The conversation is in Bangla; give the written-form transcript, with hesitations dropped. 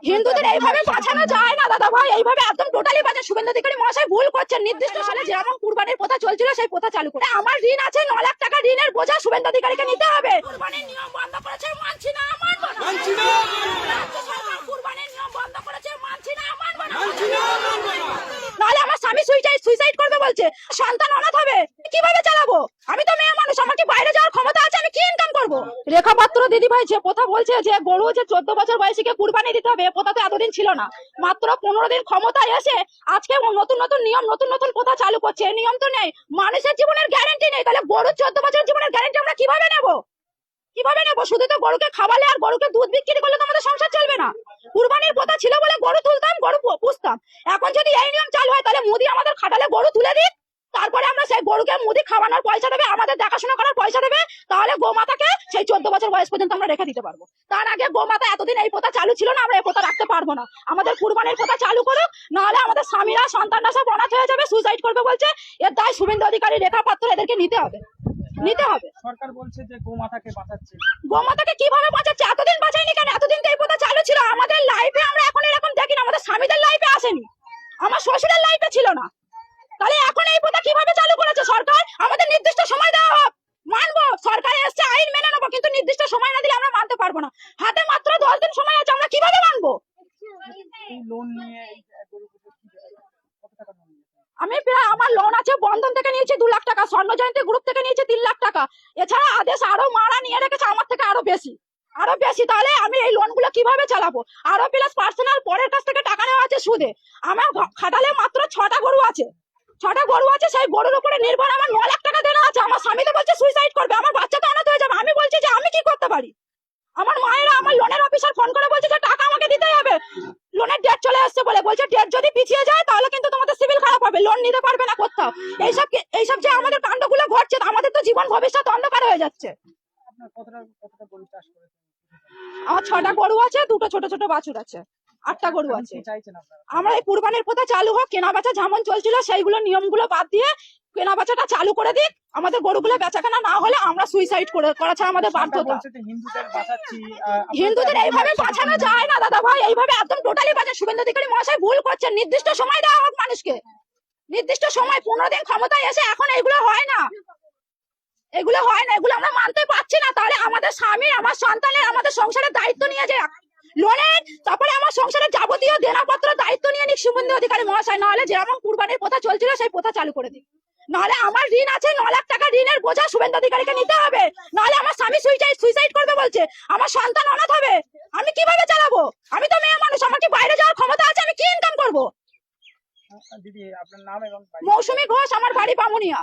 হিন্দুদের এইভাবে বাঁচানো যায় না দাদা ভাই, এইভাবে একদম টোটালি বাঁচা। শুভেন্দু অধিকারী মহাশয় ভুল করছেন। নির্দিষ্ট সালে যেমন কুরবানির প্রথা চলছিল সেই প্রথা চালু করে। আমার ঋণ আছে 9 লাখ টাকা, ঋণের বোঝা শুভেন্দু অধিকারীকে নিতে হবে। কুরবানির নিয়ম বন্ধ করেছে, মানছি না, মানবো না। মানছি না। রাজ্য সরকার কুরবানির নিয়ম বন্ধ করেছে, মানছি না, মানবো না। মানছি না, মানবো না। নাহলে আমার স্বামী সুইসাইড করবে বলছে, সন্তান অনাথ হবে, কিভাবে চালাবো? আমি তো মেয়ে মানুষ, আমার কি বাইরে যাওয়ার ক্ষমতা আছে? আমি কি ইনকাম করবো? রেখা পাত্র দিদি ভাই যে কথা বলছে যে গরু যে 14 বছর বয়সীকে কুরবানি দিতে হবে, প্রথা তো এতদিন ছিল না। মাত্র 15 দিন ক্ষমতায় এসে আজকে নতুন নতুন নিয়ম, নতুন নতুন প্রথা চালু করছে। এই নিয়ম তো নেই, মানুষের জীবনের গ্যারান্টি নেই। তাহলে গরুর 14 বছরের জীবনের গ্যারান্টি আমরা কিভাবে নেবো? কিভাবে নেবো? শুধু তো গরুকে খাওয়ালে আর গরুকে দুধ বিক্রি করলে তো আমাদের সংসার চলবে না। কুরবানির প্রথা ছিল বলে গরু তুলতাম, গরু পুষতাম। এখন যদি এই নিয়ম চালু হয় তাহলে মুদি আমাদের খাটালে গরু তুলে দিক, তারপরে আমরা সেই গরুকে মুদি খাওয়ানোর পয়সা দেবে, আমাদের দেখাশোনা করার পয়সা দেবে। তাহলে গোমাতাকে সেই 14 বছর বয়স পর্যন্ত আমরা রেখে দিতে পারবো। তার আগে গোমাতা এতদিন এই প্রথা চালু ছিল না, আমরা এই প্রথা রাখতে পারবো না। আমাদের কুরবানির প্রথা চালু করুক, নাহলে আমাদের স্বামীরা সন্তানরা সব অনাথ হয়ে যাবে, সুইসাইড করবে বলছে। এর দায় শুভেন্দু অধিকারী, রেখা পাত্র এদেরকে নিতে হবে, নিতে হবে। সরকার বলছে যে গোমাতাকে বাঁচাচ্ছে। গোমাতাকে কিভাবে বাঁচাচ্ছে? এতদিন বাঁচায়নি কেন? এতদিন তো এই প্রথা চালু ছিল। আমাদের লাইফে আমরা এখন এরকম দেখি না, আমাদের স্বামীদের লাইফে আসেনি, আমার শ্বশুরের লাইফে ছিল না। তাহলে এখন এই প্রথা কিভাবে চালু করেছে সরকার? আমাদের নির্দিষ্ট সময় দেওয়া হোক, মানবো। সরকার এসছে, আইন মেনে নেবো, কিন্তু নির্দিষ্ট সময় না দিলে আমরা মানতে পারবো না। হাতে মাত্র 10 দিন সময় আছে, আমরা কিভাবে মানবো? এই লোন নিয়ে গরু পুজো কত টাকা লোন নিয়েছেন? আমি প্রায়, আমার লোন আছে, বন্ধন থেকে নিয়েছি 2 লাখ টাকা, স্বর্ণ জয়ন্তী গ্রুপ থেকে নিয়েছি 3 লাখ টাকা। এছাড়া আদেশ আরো মারা নিয়ে রেখেছে আমার থেকে আরো বেশি। তাহলে আমি এই লোন গুলো কিভাবে চালাবো? আরো প্লাস পার্সোনাল পরের কাছ থেকে টাকা নেওয়া আছে সুদে। আমার খাটালে মাত্র 6টা গরু আছে, 6টা গরু আছে, সেই গরুর উপরে নির্ভর আমার 9 লাখ টাকা দেনা আছে। আমার স্বামী তো বলছে সুইসাইড করবে, আমার বাচ্চা তো অনাথ হয়ে যাবে। আমি বলছি যে আমি কি করতে পারি? আমার মায়েরা, আমার লোনের অফিসার ফোন করে বলছে যে টাকা আমাকে দিতেই হবে, লোনের ডেট চলে আসছে বলে। বলছে ডেট যদি পিছিয়ে যায় তাহলে কিন্তু তোমাদের সিভিল খারাপ হবে, লোন নিতে পারবে না কোথাও। এইসব যে আমাদের কাণ্ডগুলো ঘটছে, আমাদের তো জীবন ভবিষ্যৎ অন্ধকার হয়ে যাচ্ছে। আপনার কতটা গরু চাষ করেছেন? আমার 6টা গরু আছে, 2টো ছোট ছোট বাছুর আছে, 8টা গরু এখন আছে। কি চাইছেন আপনারা? আমরা এই কুরবানির প্রথা চালু হোক, কেনা বেচা যেমন চলছিল সেইগুলো নিয়মগুলো বাদ দিয়ে কেনা বেচাটা চালু করে দিক। আমাদের গরুগুলো বেচাকেনা না হলে আমরা সুইসাইড করা ছাড়া আমাদের সরকার বাধ্যতা। বলছে যে হিন্দুদের বাঁচাচ্ছি। হিন্দুদের এইভাবে বাঁচানো যায় না দাদা ভাই, এইভাবে একদম টোটালি বাঁচা। শুভেন্দু অধিকারী মহাশয় ভুল করছেন। নির্দিষ্ট সময় দেওয়া হোক মানুষকে, নির্দিষ্ট সময়। 15 দিন ক্ষমতায় এসে এখন এগুলো হয় না, এগুলো হয় না, এগুলো আমরা মানতে পারছি না। তাহলে আমাদের স্বামী, আমার সন্তানের, আমাদের সংসারের দায়িত্ব নিয়ে যায় লোনের, তারপরে আমার সংসারের যাবতীয় দেনাপত্র দায়িত্ব নিয়ে নিক শুভেন্দু অধিকারী মহাশয়। নাহলে যেমন কুরবানির প্রথা চলছিল সেই প্রথা চালু করে দিক। নাহলে আমার ঋণ আছে 9 লাখ টাকা, ঋণের বোঝা শুভেন্দু অধিকারীকে নিতে হবে। নাহলে আমার স্বামী সুইসাইড করবে বলছে, আমার সন্তান অনাথ হবে, আমি কিভাবে চালাবো? আমি তো মেয়ে মানুষ, আমার কি বাইরে যাওয়ার ক্ষমতা আছে? আমি কি ইনকাম করবো? দিদি আপনার নাম এবং বাড়ি? মৌসুমী ঘোষ, আমার বাড়ি বামুনিয়া।